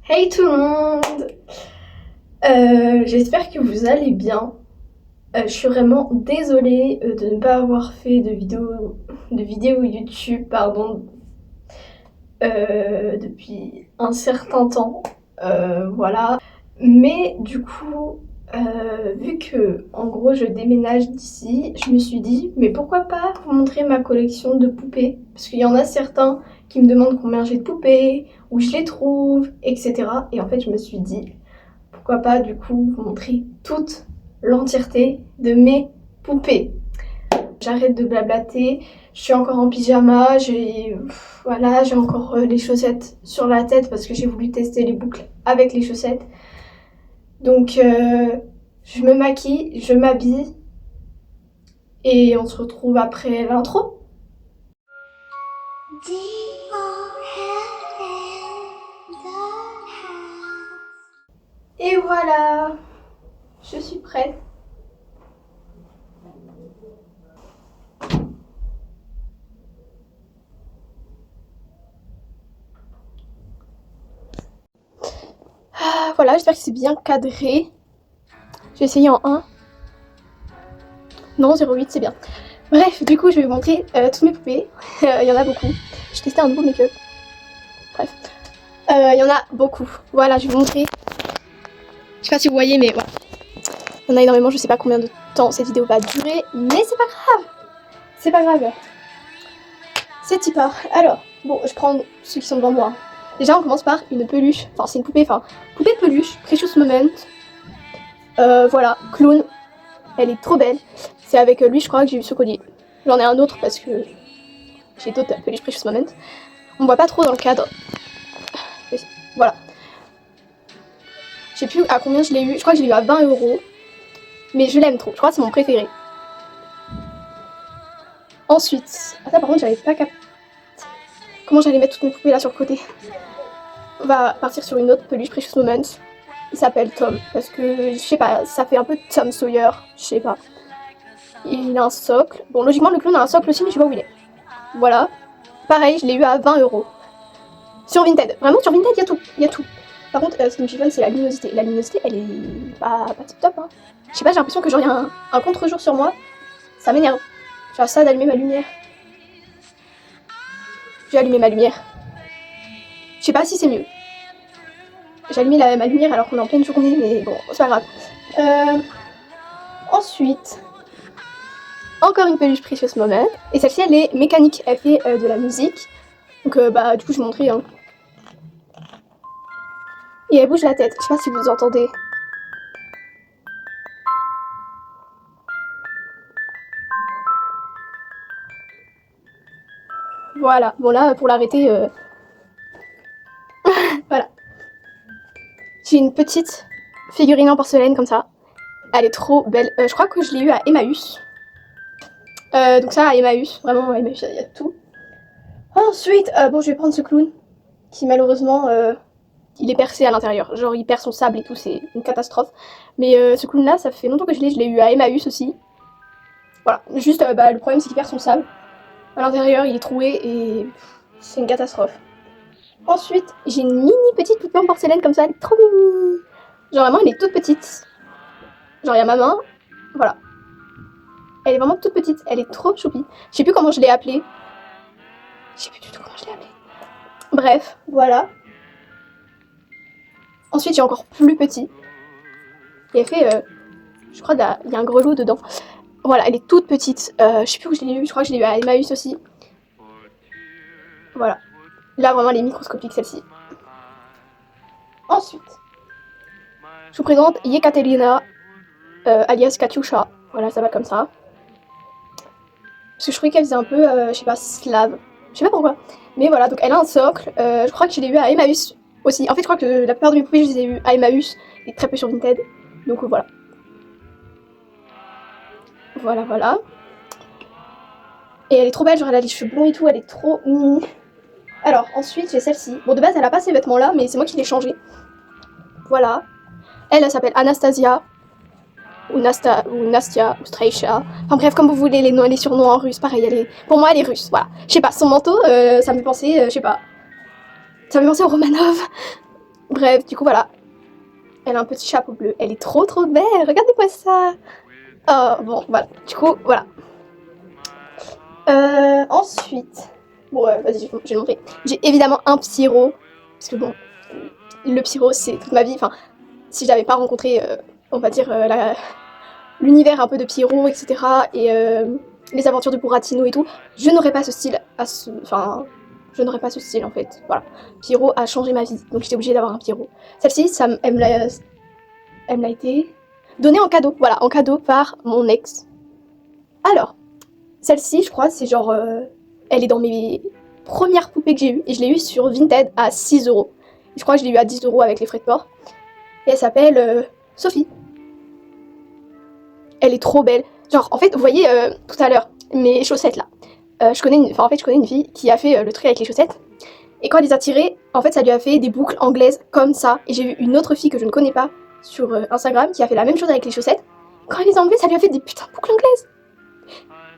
Hey tout le monde. J'espère que vous allez bien. Je suis vraiment désolée de ne pas avoir fait de vidéo YouTube depuis un certain temps. Voilà. Mais du coup, vu que en gros je déménage d'ici, je me suis dit mais pourquoi pas vous montrer ma collection de poupées, parce qu'il y en a certains qui me demandent combien j'ai de poupées, où je les trouve, etc. Et en fait je me suis dit pourquoi pas du coup vous montrer toute l'entièreté de mes poupées. J'arrête de blablater, je suis encore en pyjama, voilà, j'ai encore les chaussettes sur la tête parce que j'ai voulu tester les boucles avec les chaussettes. Donc je me maquille, je m'habille et on se retrouve après l'intro. Et voilà, je suis prête. Ah, voilà, j'espère que c'est bien cadré. J'ai essayé en 1. Non, 0,8 c'est bien. Bref, du coup je vais vous montrer toutes mes poupées. Il y en a beaucoup. J'ai testé un nouveau make-up. Bref. Il y en a beaucoup. Voilà, je vais vous montrer. Je sais pas si vous voyez, mais voilà. Il y en a énormément, je sais pas combien de temps cette vidéo va durer, mais c'est pas grave. C'est pas grave. C'est y part. Alors, bon, je prends ceux qui sont devant moi. Déjà, on commence par une peluche. Enfin, c'est une poupée, poupée de peluche, Precious Moment. Voilà, clown. Elle est trop belle. C'est avec lui, je crois, que j'ai eu ce collier. J'en ai un autre parce que j'ai d'autres peluches Precious Moment. On voit pas trop dans le cadre. Voilà. Je sais plus à combien je l'ai eu. Je crois que je l'ai eu à 20 €. Mais je l'aime trop. Je crois que c'est mon préféré. Ensuite, ça par contre, j'avais pas capté comment j'allais mettre toutes mes poupées là sur le côté. On va partir sur une autre peluche Precious Moment. Il s'appelle Tom parce que je sais pas, ça fait un peu Tom Sawyer, je sais pas. Il a un socle. Bon, logiquement, le clown a un socle aussi, mais je sais pas où il est. Voilà. Pareil, je l'ai eu à 20 €. Sur Vinted. Vraiment, sur Vinted, il y a tout. Il y a tout. Par contre, ce qui me chiffonne, c'est la luminosité. La luminosité, elle est pas tip top. Hein. Je sais pas, j'ai l'impression que genre, il y a un contre-jour sur moi. Ça m'énerve. J'ai ça d'allumer ma lumière. J'ai allumé ma lumière. Je sais pas si c'est mieux. J'ai allumé ma lumière alors qu'on est en pleine journée, mais bon, c'est pas grave. Ensuite, encore une peluche Precious Moment. Et celle-ci, elle est mécanique. Elle fait de la musique. Donc, du coup, je vais vous montrer. Hein. Et elle bouge la tête. Je sais pas si vous entendez. Voilà. Bon, là, pour l'arrêter, voilà. J'ai une petite figurine en porcelaine comme ça. Elle est trop belle. Je crois que je l'ai eu à Emmaüs. Donc ça, à Emmaüs. Vraiment, à Emmaüs, il y a tout. Ensuite, bon, je vais prendre ce clown. Qui, malheureusement, il est percé à l'intérieur. Genre, il perd son sable et tout. C'est une catastrophe. Mais ce clown-là, ça fait longtemps que je l'ai eu à Emmaüs aussi. Voilà. Juste, le problème, c'est qu'il perd son sable. À l'intérieur, il est troué et c'est une catastrophe. Ensuite, j'ai une mini petite poupée en porcelaine comme ça, elle est trop mini. Genre vraiment, elle est toute petite. Genre, il y a ma main, voilà. Elle est vraiment toute petite, elle est trop choupie. Je sais plus comment je l'ai appelée. Je sais plus du tout comment je l'ai appelée. Bref, voilà. Ensuite, j'ai encore plus petit. Et elle fait, je crois, il y a un grelot dedans. Voilà, elle est toute petite. Je sais plus où je l'ai eu, je crois que je l'ai eu à Emmaüs aussi. Voilà. Là, vraiment, elle est microscopique, celle-ci. Ensuite, je vous présente Yekaterina, alias Katyusha. Voilà, ça va comme ça. Parce que je trouvais qu'elle faisait un peu, je sais pas, slave. Je sais pas pourquoi. Mais voilà, donc elle a un socle. Je crois que je l'ai eu à Emmaüs aussi. En fait, je crois que la plupart de mes poupées, je les ai eues à Emmaüs. Et très peu sur Vinted. Donc voilà. Voilà, voilà. Et elle est trop belle, genre elle a les cheveux blonds et tout, elle est trop mimi. Alors, ensuite, j'ai celle-ci. Bon, de base, elle a pas ces vêtements-là, mais c'est moi qui l'ai changé. Voilà. Elle s'appelle Anastasia. Ou Nastia, ou Straisha. Enfin bref, comme vous voulez, les surnoms en russe, pareil, pour moi, elle est russe, voilà. Je sais pas, son manteau, ça me fait penser, je sais pas. Ça me fait penser au Romanov. Bref, du coup, voilà. Elle a un petit chapeau bleu. Elle est trop trop belle. Regardez-moi ça. Oh, bon, voilà. Du coup, voilà. Ensuite... Bon, vas-y, je vais le montrer. J'ai évidemment un Pyro. Parce que bon, le Pyro, c'est toute ma vie. Enfin, si j'avais pas rencontré, on va dire, l'univers un peu de Pyro, etc. Et les aventures de Buratino et tout, je n'aurais pas ce style. Enfin, je n'aurais pas ce style en fait. Voilà. Pyro a changé ma vie. Donc j'étais obligée d'avoir un Pyro. Celle-ci, elle me l'a été donnée en cadeau. Voilà, en cadeau par mon ex. Alors, celle-ci, je crois, c'est genre... elle est dans mes premières poupées que j'ai eues. Et je l'ai eue sur Vinted à 6€. Je crois que je l'ai eue à 10€ avec les frais de port. Et elle s'appelle Sophie. Elle est trop belle. Genre, en fait, vous voyez tout à l'heure, mes chaussettes là. Je connais une fille qui a fait le tri avec les chaussettes. Et quand elle les a tirées, en fait, ça lui a fait des boucles anglaises comme ça. Et j'ai vu une autre fille que je ne connais pas sur Instagram qui a fait la même chose avec les chaussettes. Quand elle les a enlevées, ça lui a fait des putains de boucles anglaises.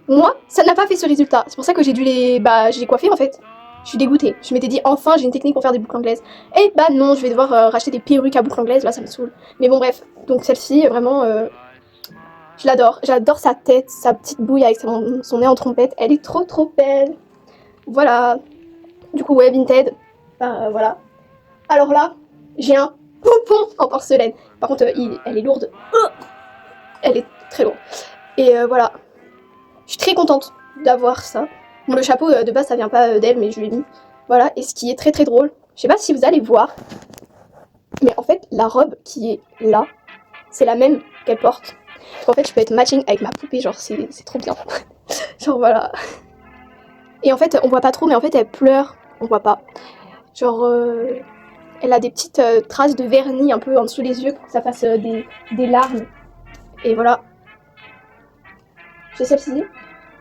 Moi, ça n'a pas fait ce résultat. C'est pour ça que j'ai dû j'ai coiffé en fait. Je suis dégoûtée. Je m'étais dit, enfin, j'ai une technique pour faire des boucles anglaises. Et bah non, je vais devoir racheter des perruques à boucles anglaises. Là, ça me saoule. Mais bon, bref. Donc celle-ci, vraiment, je l'adore. J'adore sa tête, sa petite bouille avec son nez en trompette. Elle est trop trop belle. Voilà. Du coup, ouais, Vinted. Voilà. Alors là, j'ai un pompon en porcelaine. Par contre, elle est lourde. Elle est très lourde. Et voilà. Je suis très contente d'avoir ça. Bon, le chapeau de base ça vient pas d'elle, mais je l'ai mis. Voilà, et ce qui est très très drôle, je sais pas si vous allez voir, mais en fait la robe qui est là, c'est la même qu'elle porte. En fait je peux être matching avec ma poupée, genre c'est trop bien. Genre voilà. Et en fait on voit pas trop, mais en fait elle pleure, on voit pas. Genre elle a des petites traces de vernis un peu en dessous des yeux pour que ça fasse des larmes. Et voilà. J'ai celle-ci.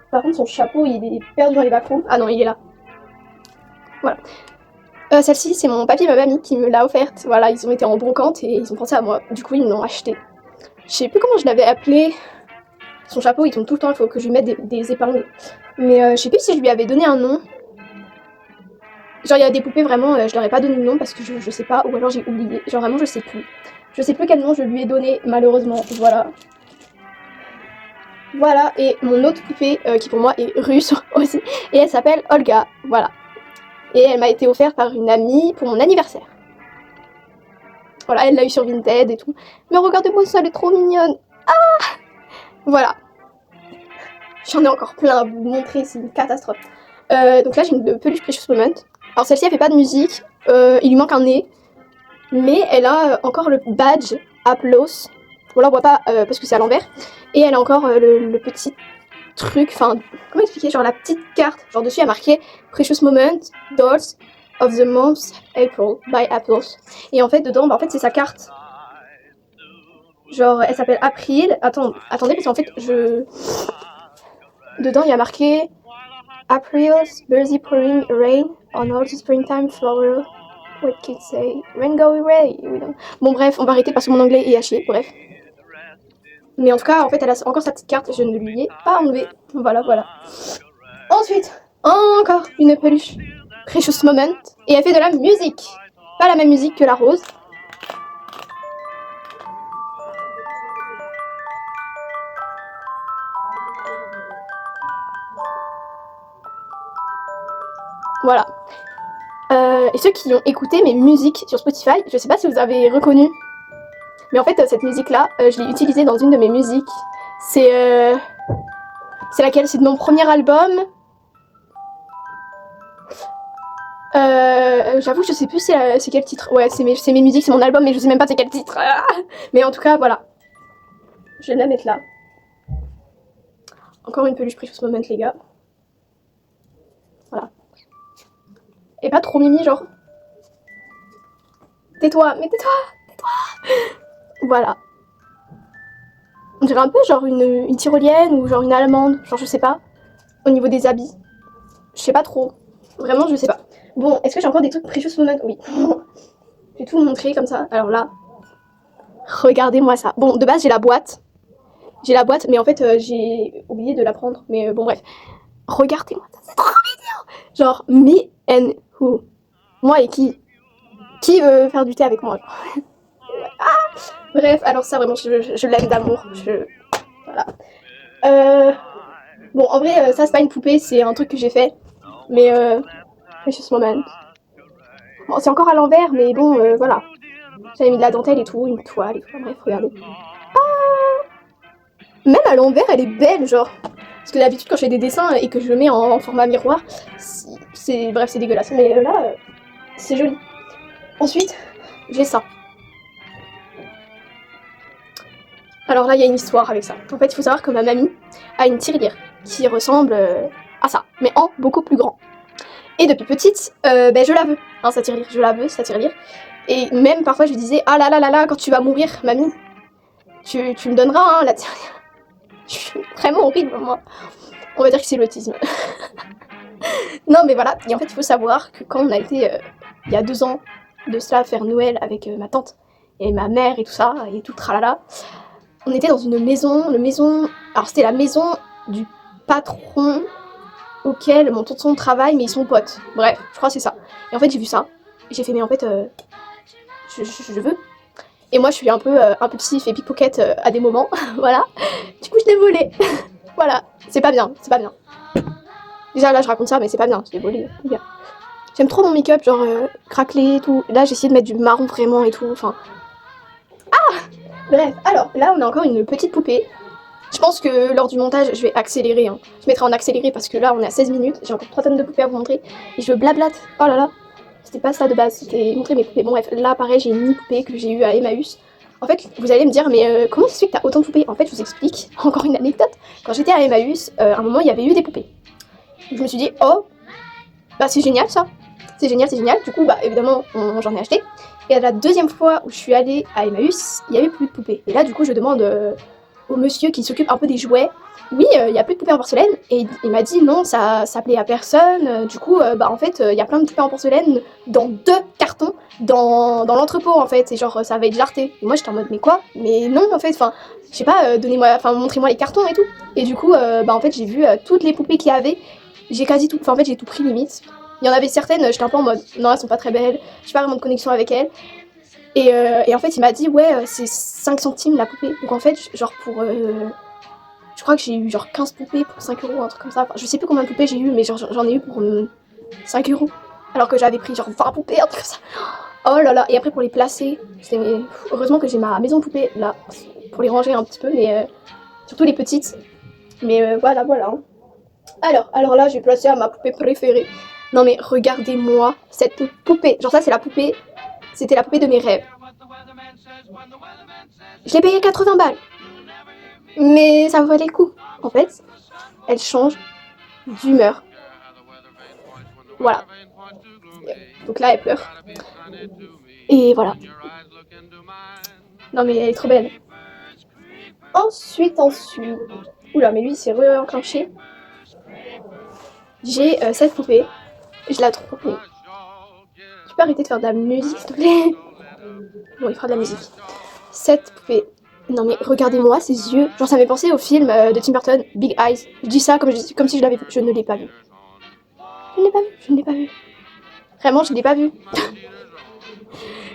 Par contre, son chapeau, il est perdu dans les backrooms. Ah non, il est là. Voilà. Celle-ci, c'est mon papy et ma mamie qui me l'a offerte. Voilà, ils ont été en brocante et ils ont pensé à moi. Du coup, ils me l'ont acheté. Je sais plus comment je l'avais appelé. Son chapeau, il tombe tout le temps, il faut que je lui mette des épingles. Mais je sais plus si je lui avais donné un nom. Genre, il y a des poupées, vraiment, je leur ai pas donné de nom parce que je sais pas, ou alors j'ai oublié. Genre, vraiment, je sais plus. Je sais plus quel nom je lui ai donné, malheureusement. Voilà. Voilà, et mon autre poupée, qui pour moi est russe aussi, et elle s'appelle Olga, voilà. Et elle m'a été offerte par une amie pour mon anniversaire. Voilà, elle l'a eu sur Vinted et tout. Mais regardez-moi ça, elle est trop mignonne. Ah, voilà. J'en ai encore plein à vous montrer, c'est une catastrophe. Donc là, j'ai une peluche Precious Moment. Alors celle-ci, elle fait pas de musique, il lui manque un nez. Mais elle a encore le badge Applause. Bon là on voit pas parce que c'est à l'envers. Et elle a encore le petit truc, enfin comment expliquer, genre la petite carte. Genre dessus il y a marqué Precious Moment, Dolls of the Month April by Applause. Et en fait dedans, en fait c'est sa carte. Genre elle s'appelle April. Attendez parce qu'en fait dedans il y a marqué April's busy pouring rain on all the springtime flowers. What kids say? Rain go away. Bon bref, on va arrêter parce que mon anglais est à chier, bref. Mais en tout cas, en fait, elle a encore sa petite carte, je ne lui ai pas enlevée. Voilà, voilà. Ensuite, encore une peluche Precious Moment. Et elle fait de la musique. Pas la même musique que la rose. Voilà. Et ceux qui ont écouté mes musiques sur Spotify, je sais pas si vous avez reconnu. Mais en fait, cette musique-là, je l'ai utilisée dans une de mes musiques. C'est laquelle? C'est de mon premier album. J'avoue que je sais plus c'est quel titre. Ouais, c'est mes musiques, c'est mon album, mais je sais même pas c'est quel titre. Mais en tout cas, voilà. Je vais la mettre là. Encore une peluche Precious Moment, les gars. Voilà. Et pas trop mimi, genre. Tais-toi, mais tais-toi, tais-toi. Voilà. On dirait un peu genre une tyrolienne ou genre une allemande, genre je sais pas. Au niveau des habits. Je sais pas trop. Vraiment, je sais pas. Bon, est-ce que j'ai encore des trucs Precious Moment? Oui. Je vais tout vous montrer comme ça. Alors là, regardez-moi ça. Bon, de base, j'ai la boîte. J'ai la boîte, mais en fait, j'ai oublié de la prendre. Mais bon, bref. Regardez-moi ça, c'est trop mignon. Genre, me and who? Moi et qui? Qui veut faire du thé avec moi? Bref, alors ça vraiment, je l'aime d'amour. Voilà. Bon, en vrai, ça c'est pas une poupée, c'est un truc que j'ai fait. Mais Precious Moment. Bon, c'est encore à l'envers, mais bon, voilà. J'avais mis de la dentelle et tout, une toile et tout. Bref, regardez. Même à l'envers, elle est belle, genre. Parce que d'habitude, quand je fais des dessins et que je le mets en format miroir, bref, c'est dégueulasse. Mais là, c'est joli. Ensuite, j'ai ça. Alors là, il y a une histoire avec ça. En fait, il faut savoir que ma mamie a une tirelire qui ressemble à ça, mais en beaucoup plus grand. Et depuis petite, je la veux, hein, sa tirelire. Je la veux, sa tirelire. Et même parfois, je lui disais, ah là là là là, quand tu vas mourir, mamie, tu me donneras hein, la tirelire. Je suis vraiment horrible, moi. On va dire que c'est l'autisme. Non, mais voilà. Et en fait, il faut savoir que quand on a été, il y a 2 ans, de cela, faire Noël avec ma tante et ma mère et tout ça, et tout tralala, on était dans une maison, alors c'était la maison du patron auquel mon tonton travaille, mais ils sont potes. Bref, je crois que c'est ça. Et en fait, j'ai vu ça, et j'ai fait, mais en fait, je veux. Et moi, je suis un peu impulsif et pickpocket à des moments, voilà. Du coup, je l'ai volé. Voilà, c'est pas bien, c'est pas bien. Déjà, là, je raconte ça, mais c'est pas bien, je l'ai volé, les gars. J'aime trop mon make-up, genre craquelé et tout. Là, j'ai essayé de mettre du marron vraiment et tout, enfin... Bref, alors, là, on a encore une petite poupée. Je pense que lors du montage, je vais accélérer. Hein. Je mettrai en accéléré parce que là, on est à 16 minutes. J'ai encore 3 tonnes de poupées à vous montrer. Et je blablate. Oh là là. C'était pas ça de base. C'était montrer mes poupées. Bon, bref, là, pareil, j'ai une mini-poupée que j'ai eue à Emmaüs. En fait, vous allez me dire, mais comment ça se fait que t'as autant de poupées? En fait, je vous explique. Encore une anecdote. Quand j'étais à Emmaüs, à un moment, il y avait eu des poupées. Je me suis dit, oh, bah c'est génial ça. C'est génial, c'est génial. Du coup, bah évidemment, j'en ai acheté. Et à la deuxième fois où je suis allée à Emmaüs, il n'y avait plus de poupées. Et là, du coup, je demande au monsieur qui s'occupe un peu des jouets, oui, il n'y a plus de poupées en porcelaine. Et il m'a dit non, ça plaît à personne. Du coup, en fait, il y a plein de poupées en porcelaine dans 2 cartons dans l'entrepôt, en fait. Et genre, ça va être jarté. Et moi, j'étais en mode, mais quoi? Mais non, en fait, enfin, je sais pas, montrez-moi les cartons et tout. Et du coup, en fait, j'ai vu toutes les poupées qu'il y avait. J'ai quasi tout, enfin, en fait, j'ai tout pris limite. Il y en avait certaines, j'étais un peu en mode, non, elles sont pas très belles, j'ai pas vraiment de connexion avec elles. Et en fait, il m'a dit, ouais, c'est 5 centimes la poupée. Donc en fait, genre pour. Je crois que j'ai eu genre 15 poupées pour 5 euros, un truc comme ça. Enfin, je sais plus combien de poupées j'ai eu, mais genre j'en ai eu pour 5 euros. Alors que j'avais pris genre 20 poupées, un truc comme ça. Oh là là, et après pour les placer, heureusement que j'ai ma maison de poupées là, pour les ranger un petit peu, mais surtout les petites. Mais voilà, voilà. Alors là, j'ai placé à ma poupée préférée. Non mais regardez-moi cette poupée. Genre ça, c'est la poupée. C'était la poupée de mes rêves. Je l'ai payée 80 balles. Mais ça valait le coup. En fait, elle change d'humeur. Voilà. Donc là, elle pleure. Et voilà. Non mais elle est trop belle. Ensuite. Oula, mais lui, il s'est re-enclenché. J'ai cette poupée. Je la trouve. Tu peux arrêter de faire de la musique, s'il te plaît? Bon, il fera de la musique. Cette poupée. Non mais regardez-moi ses yeux. Genre ça m'est pensé au film de Tim Burton, Big Eyes. Je dis ça comme si je l'avais vu. Je ne l'ai pas vu. Je ne l'ai pas vu. Vraiment, je ne l'ai pas vu.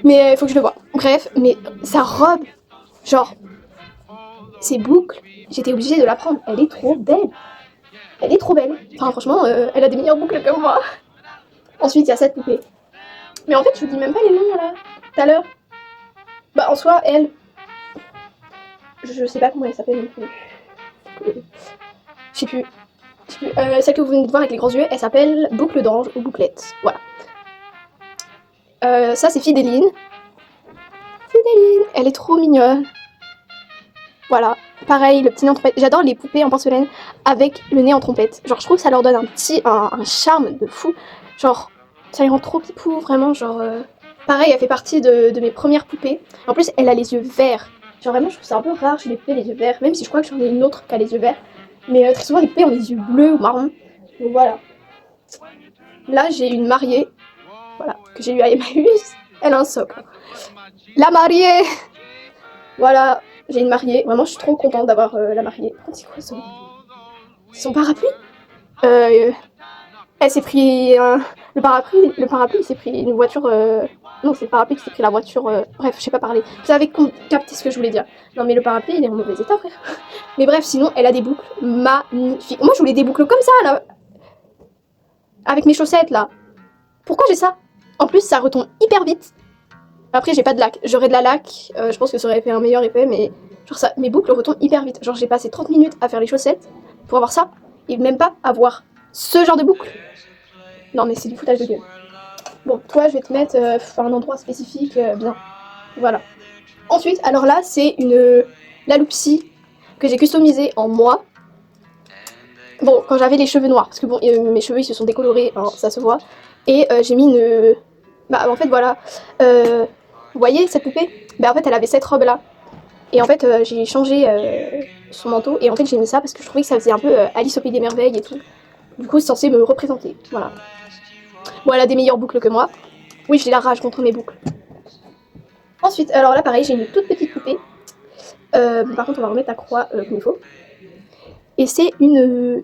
Mais il faut que je le voie. Bref, mais sa robe, genre, ses boucles, j'étais obligée de la prendre. Elle est trop belle. Elle est trop belle. Enfin, franchement, elle a des meilleures boucles que moi. Ensuite, il y a cette poupée. Mais en fait, je vous dis même pas les noms là, tout à l'heure. Bah, en soi, elle. Je sais pas comment elle s'appelle non plus. Je sais plus. Celle que vous venez de voir avec les grands yeux, elle s'appelle Boucle d'ange ou Bouclette. Voilà. Ça, c'est Fidéline. Fidéline, elle est trop mignonne. Voilà. Pareil, le petit nez en trompette. J'adore les poupées en porcelaine avec le nez en trompette. Genre, je trouve que ça leur donne un charme de fou. Genre, ça les rend trop pipou, vraiment. Genre, pareil, elle fait partie de mes premières poupées. En plus, elle a les yeux verts. Genre, vraiment, je trouve ça un peu rare chez les poupées, les yeux verts. Même si je crois que j'en ai une autre qui a les yeux verts. Mais très souvent, les poupées ont les yeux bleus ou marrons. Donc voilà. Là, j'ai une mariée. Voilà, que j'ai eu à Emmaüs. Elle a un socle. La mariée! Voilà, j'ai une mariée. Vraiment, je suis trop contente d'avoir la mariée. C'est quoi son parapluie? Elle s'est pris le parapluie, il s'est pris une voiture Non, c'est le parapluie qui s'est pris la voiture. Bref, je sais pas parler. Vous avez capté ce que je voulais dire. Non, mais le parapluie, il est en mauvais état, frère. Mais bref, sinon, elle a des boucles magnifiques. Moi, je voulais des boucles comme ça, là. Avec mes chaussettes, là. Pourquoi j'ai ça? En plus, ça retombe hyper vite. Après, j'ai pas de lac. J'aurais de la laque. Je pense que ça aurait fait un meilleur effet, mais genre ça, mes boucles retombent hyper vite. Genre, j'ai passé 30 minutes à faire les chaussettes pour avoir ça. Et même pas avoir ce genre de boucle. Non, mais c'est du foutage de gueule. Bon, toi, je vais te mettre un endroit spécifique, bien. Voilà. Ensuite, alors là, c'est la Loopsy que j'ai customisée en moi. Bon, quand j'avais les cheveux noirs, parce que bon, mes cheveux, ils se sont décolorés, hein, ça se voit. Et j'ai mis une... Bah, en fait, voilà. Vous voyez, cette poupée? Bah, en fait, elle avait cette robe-là. Et en fait, j'ai changé son manteau. Et en fait, j'ai mis ça parce que je trouvais que ça faisait un peu Alice au Pays des Merveilles et tout. Du coup, c'est censé me représenter. Voilà. Bon, elle a des meilleures boucles que moi. Oui, j'ai la rage contre mes boucles. Ensuite, alors là, pareil, j'ai une toute petite poupée. Par contre, on va remettre la croix comme il faut. Et c'est une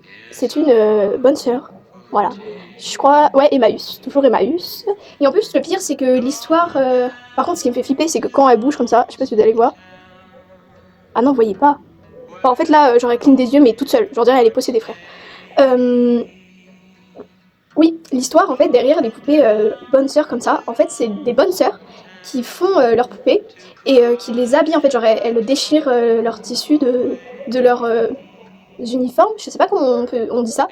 bonne sœur. Voilà. Je crois... Ouais, Emmaüs. Toujours Emmaüs. Et en plus, le pire, c'est que l'histoire... Par contre, ce qui me fait flipper, c'est que quand elle bouge comme ça, je sais pas si vous allez voir. Ah non, vous voyez pas. Enfin, en fait, là, j'aurais cligne des yeux, mais toute seule. Genre, dirais, elle est possédée, frère. Oui, l'histoire, en fait, derrière les poupées bonnes sœurs comme ça, en fait, c'est des bonnes sœurs qui font leurs poupées et qui les habillent, en fait. Genre, elles déchirent leur tissu de leurs uniformes. Je sais pas comment on dit ça.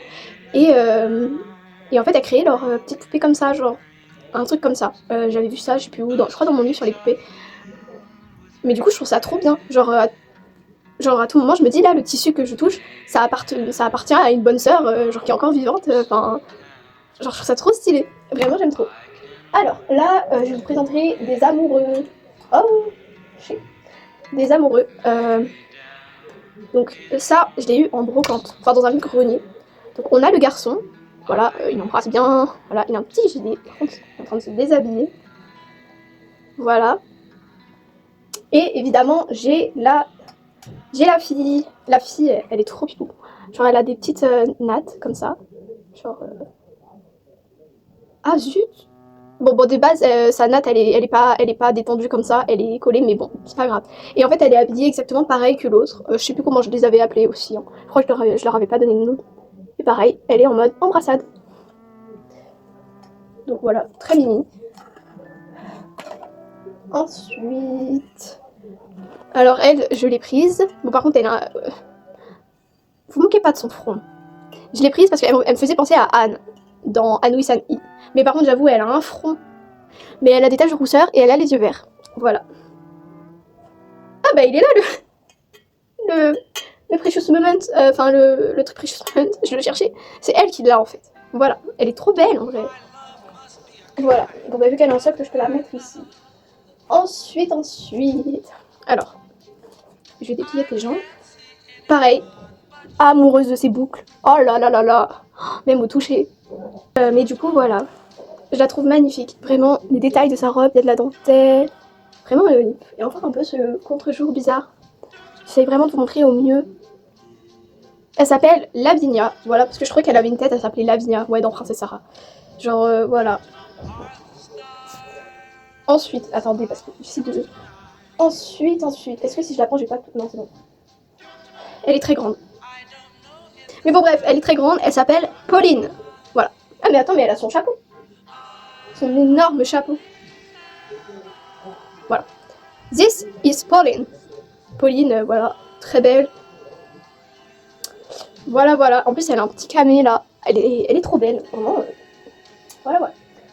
Et en fait, elles créaient leurs petites poupées comme ça, genre un truc comme ça. J'avais vu ça, je sais plus où, je crois dans mon livre sur les poupées. Mais du coup, je trouve ça trop bien. Genre à tout moment, je me dis là, le tissu que je touche, ça appartient à une bonne sœur, genre qui est encore vivante. Enfin, genre je trouve ça trop stylé. Vraiment, j'aime trop. Alors là, je vous présenterai des amoureux. Oh, shit. Des amoureux. Donc ça, je l'ai eu en brocante, enfin dans un vide-grenier. Donc on a le garçon. Voilà, il embrasse bien. Voilà, il a un petit gilet. Par contre, il est en train de se déshabiller. Voilà. Et évidemment, j'ai la fille. La fille, elle est trop pipou. Genre, elle a des petites nattes comme ça. Genre. Ah zut! Bon, de base, sa natte, elle est pas détendue comme ça. Elle est collée, mais bon, c'est pas grave. Et en fait, elle est habillée exactement pareil que l'autre. Je sais plus comment je les avais appelés aussi. Hein. Je crois que je leur avais pas donné de nom. Et pareil, elle est en mode embrassade. Donc voilà, très mimi. Ensuite... Alors elle, je l'ai prise. Bon par contre, elle a... Vous moquez pas de son front. Je l'ai prise parce qu'elle me faisait penser à Anne, dans Anouilh San-I. Mais par contre, j'avoue, elle a un front. Mais elle a des taches de rousseur et elle a les yeux verts. Voilà. Ah bah il est là le Precious Moment. Enfin le truc Precious Moment, je le cherchais. C'est elle qui l'a en fait. Voilà. Elle est trop belle en vrai. Voilà. Bon bah vu qu'elle est en socle, je peux la mettre ici. Ensuite. Alors, je vais déplier tes jambes. Pareil, amoureuse de ses boucles. Oh là là là là, même au toucher. Mais du coup, voilà. Je la trouve magnifique. Vraiment, les détails de sa robe, il y a de la dentelle. Vraiment, et encore un peu ce contre-jour bizarre. J'essaie vraiment de vous montrer au mieux. Elle s'appelle Lavinia. Voilà, parce que je crois qu'elle avait une tête, elle s'appelait Lavinia. Ouais, dans Princesse Sarah. Genre, voilà. Ensuite, attendez, parce que j'essaie de... Ensuite, est-ce que si je la prends, j'ai pas tout... Non, c'est bon. Elle est très grande. Mais bon, bref, elle est très grande, elle s'appelle Pauline. Voilà. Ah, mais attends, mais elle a son chapeau. Son énorme chapeau. Voilà. This is Pauline. Pauline, voilà, très belle. Voilà. En plus, elle a un petit camé là. Elle est trop belle, vraiment. Voilà.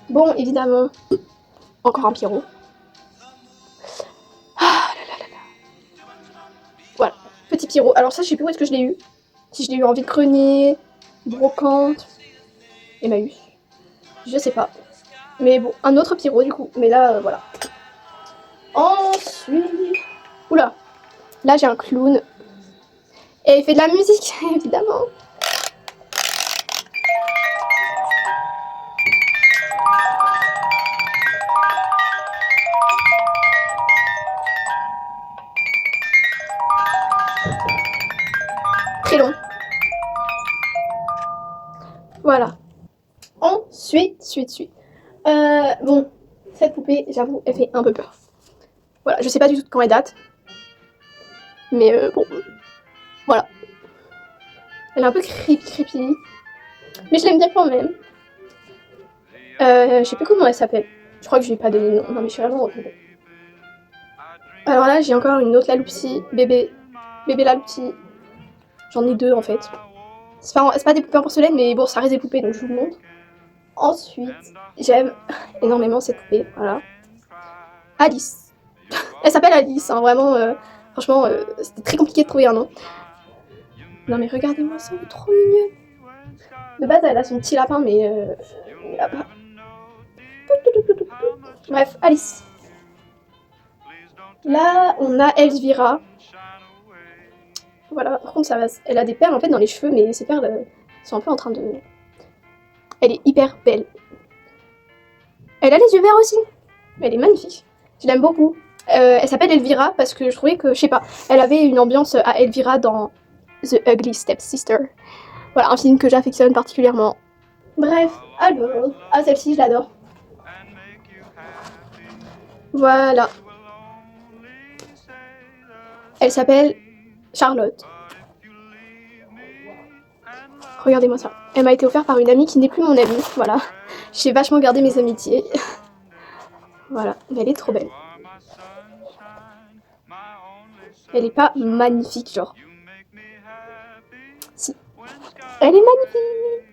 Bon, évidemment, encore un Pierrot. Ah là. Voilà, petit Pierrot. Alors ça, je sais plus où est-ce que je l'ai eu. Si je l'ai eu en vide-grenier, brocante, Emmaüs. Je sais pas. Mais bon, un autre Pierrot du coup. Mais là, voilà. Ensuite... Oula. Là, j'ai un clown. Et il fait de la musique, évidemment. Très long. Voilà. Ensuite. Bon, cette poupée. poupée, j'avoue, elle fait un peu peur. Voilà, je sais pas du tout de quand elle date. Mais bon, voilà. Elle est un peu creepy. Mais je l'aime bien quand même. Je sais plus comment elle s'appelle. Je crois que je lui ai pas donné de nom. Non mais je suis vraiment retrouvée. Alors là, j'ai encore une autre Laloupsy, bébé Laloupsy. J'en ai 2 en fait. C'est pas des poupées en porcelaine, mais bon, ça reste des poupées, donc je vous le montre. Ensuite, j'aime énormément cette poupée, voilà. Alice. Elle s'appelle Alice, hein, vraiment, franchement, c'était très compliqué de trouver un nom. Non mais regardez-moi ça, elle est trop mignonne. De base, elle a son petit lapin, mais là-bas. Bref, Alice. Là, on a Elvira. Voilà, par contre, elle a des perles en fait dans les cheveux, mais ces perles sont un peu en train de... Elle est hyper belle. Elle a les yeux verts aussi. Elle est magnifique. Je l'aime beaucoup. Elle s'appelle Elvira parce que je trouvais que, je sais pas, elle avait une ambiance à Elvira dans The Ugly Stepsister. Voilà, un film que j'affectionne particulièrement. Bref, alors... Ah, celle-ci, je l'adore. Voilà. Elle s'appelle Charlotte. Regardez-moi ça. Elle m'a été offerte par une amie qui n'est plus mon amie. Voilà. J'ai vachement gardé mes amitiés. Voilà. Mais elle est trop belle. Elle est pas magnifique, genre. Si. Elle est magnifique.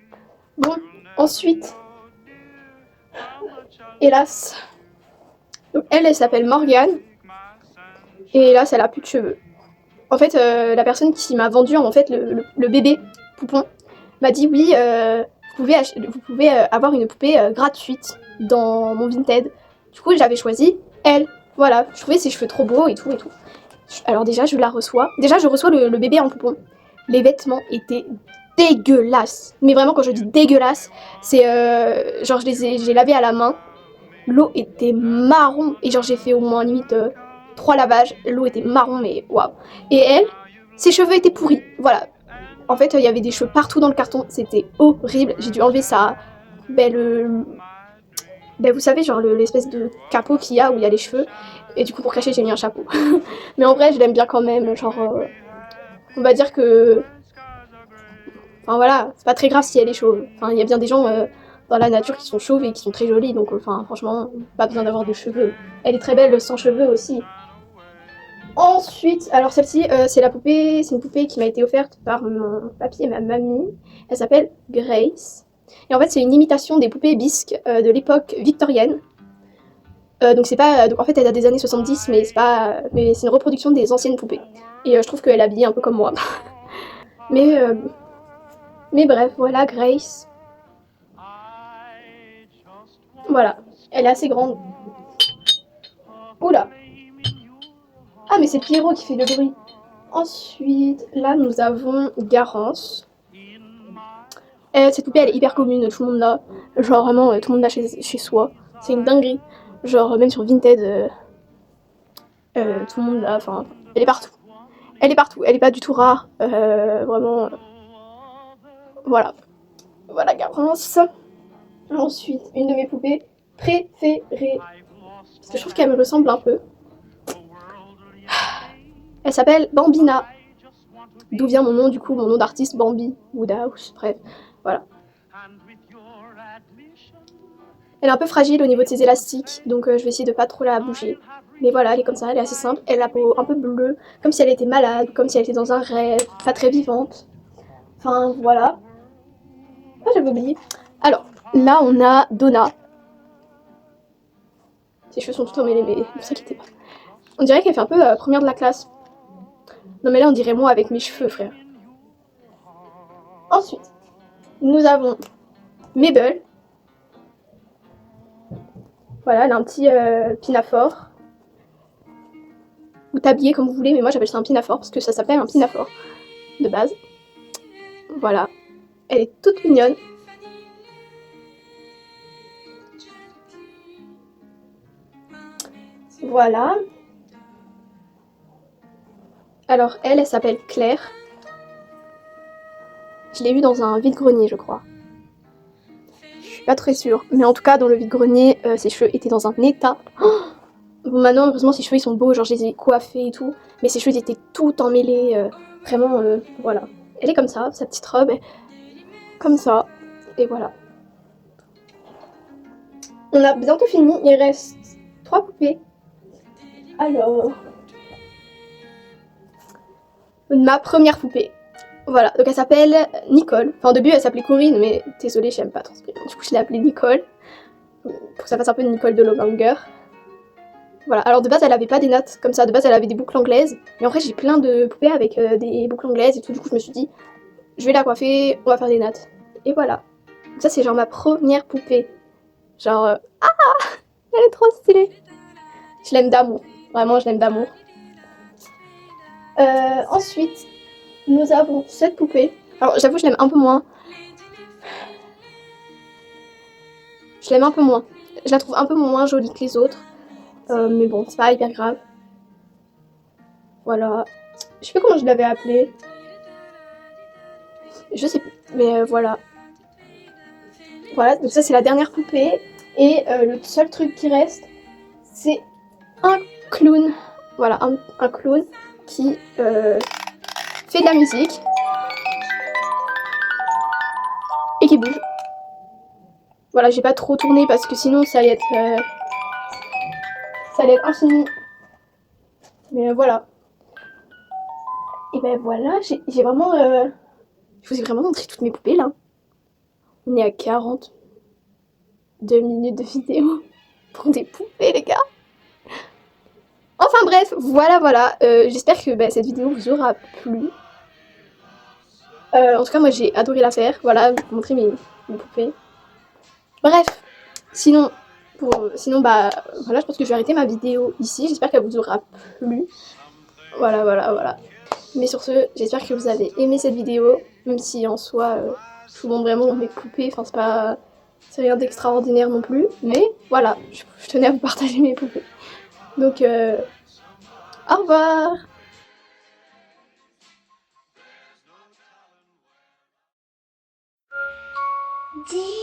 Bon, ensuite. Hélas. Donc elle s'appelle Morgane. Et hélas, elle a plus de cheveux. En fait, la personne qui m'a vendu en fait le bébé poupon m'a dit oui, vous pouvez avoir une poupée gratuite dans mon Vinted. Du coup, j'avais choisi elle. Voilà, je trouvais ses cheveux trop beaux et tout. Alors déjà, je la reçois. Déjà, je reçois le bébé en poupon. Les vêtements étaient dégueulasses. Mais vraiment, quand je dis dégueulasse, c'est genre j'ai lavé à la main. L'eau était marron. Et genre, j'ai fait au moins limite 3 lavages. L'eau était marron, mais waouh. Et elle, ses cheveux étaient pourris. Voilà. En fait, il y avait des cheveux partout dans le carton. C'était horrible. J'ai dû enlever ça. Vous savez, genre l'espèce de capot qu'il y a où il y a les cheveux. Et du coup, pour cacher, j'ai mis un chapeau. Mais en vrai, je l'aime bien quand même. Genre, on va dire que... Enfin voilà, c'est pas très grave si elle est chauve. Enfin, il y a bien des gens dans la nature qui sont chauves et qui sont très jolis. Donc, enfin, franchement, pas besoin d'avoir de cheveux. Elle est très belle sans cheveux aussi. Ensuite, alors celle-ci, c'est une poupée qui m'a été offerte par mon papy et ma mamie. Elle s'appelle Grace. Et en fait, c'est une imitation des poupées bisques de l'époque victorienne. Donc c'est pas, donc en fait, elle a des années 70, mais c'est une reproduction des anciennes poupées. Et je trouve qu'elle est habillée un peu comme moi. mais bref, voilà Grace. Voilà, elle est assez grande. Oula. Ah, mais c'est Pierrot qui fait le bruit. Ensuite, là, nous avons Garance. Cette poupée, elle est hyper commune, tout le monde l'a. Genre, vraiment, tout le monde l'a chez soi. C'est une dinguerie. Genre, même sur Vinted, tout le monde l'a. Enfin, elle est partout. Elle est partout. Elle est pas du tout rare. Vraiment. Voilà. Voilà, Garance. Ensuite, une de mes poupées préférées. Parce que je trouve qu'elle me ressemble un peu. Elle s'appelle Bambina. D'où vient mon nom, du coup, mon nom d'artiste, Bambi. Woodhouse, bref. Voilà. Elle est un peu fragile au niveau de ses élastiques, donc je vais essayer de pas trop la bouger. Mais voilà, elle est comme ça, elle est assez simple. Elle a la peau un peu bleue, comme si elle était malade, comme si elle était dans un rêve, pas très vivante. Enfin, voilà. Ah, j'avais oublié. Alors, là, on a Donna. Ses cheveux sont tout emmêlés, mais ne vous inquiétez pas. On dirait qu'elle fait un peu première de la classe. Non, mais là, on dirait moi avec mes cheveux, frère. Ensuite, nous avons Mabel. Voilà, elle a un petit pinafore. Ou tablier comme vous voulez, mais moi j'appelle ça un pinafore parce que ça s'appelle un pinafore de base. Voilà, elle est toute mignonne. Voilà. Alors elle s'appelle Claire. Je l'ai vue dans un vide-grenier, je crois. Je suis pas très sûre. Mais en tout cas, dans le vide-grenier, ses cheveux étaient dans un état. Bon, maintenant, heureusement, ses cheveux ils sont beaux, genre je les ai coiffés et tout. Mais ses cheveux ils étaient tout emmêlés, vraiment, voilà. Elle est comme ça, sa petite robe, comme ça. Et voilà. On a bientôt fini, il reste 3 poupées. Alors, ma première poupée. Voilà, donc elle s'appelle Nicole. Enfin, au début, elle s'appelait Corinne, mais désolée, j'aime pas transpirer. Du coup, je l'ai appelée Nicole. Pour que ça fasse un peu Nicole de Lovanger. Voilà, alors de base, elle avait pas des nattes comme ça. De base, elle avait des boucles anglaises. Mais en vrai, j'ai plein de poupées avec des boucles anglaises et tout. Du coup, je me suis dit, je vais la coiffer, on va faire des nattes. Et voilà. Donc ça, c'est genre ma première poupée. Genre, elle est trop stylée. Je l'aime d'amour. Vraiment, je l'aime d'amour. Ensuite, nous avons cette poupée. Alors, j'avoue, je l'aime un peu moins. Je l'aime un peu moins. Je la trouve un peu moins jolie que les autres. Mais bon, c'est pas hyper grave. Voilà. Je sais pas comment je l'avais appelée. Je sais plus. Mais voilà. Voilà, donc ça c'est la dernière poupée. Et le seul truc qui reste, c'est un clown. Voilà, un clown qui fait de la musique. Et qui bouge. Voilà, j'ai pas trop tourné parce que sinon ça allait être infini. Mais voilà. Et ben voilà, j'ai vraiment... Je vous ai vraiment montré toutes mes poupées là. On est à 42 minutes de vidéo pour des poupées les gars. Enfin bref, voilà. J'espère que cette vidéo vous aura plu. En tout cas, moi j'ai adoré la faire. Voilà, vous montrer mes poupées. Bref, sinon, voilà, je pense que je vais arrêter ma vidéo ici. J'espère qu'elle vous aura plu. Voilà. Mais sur ce, j'espère que vous avez aimé cette vidéo. Même si en soi, je vous montre vraiment mes poupées. Enfin, c'est rien d'extraordinaire non plus. Mais voilà, je tenais à vous partager mes poupées. Donc, au revoir! D-O-N-N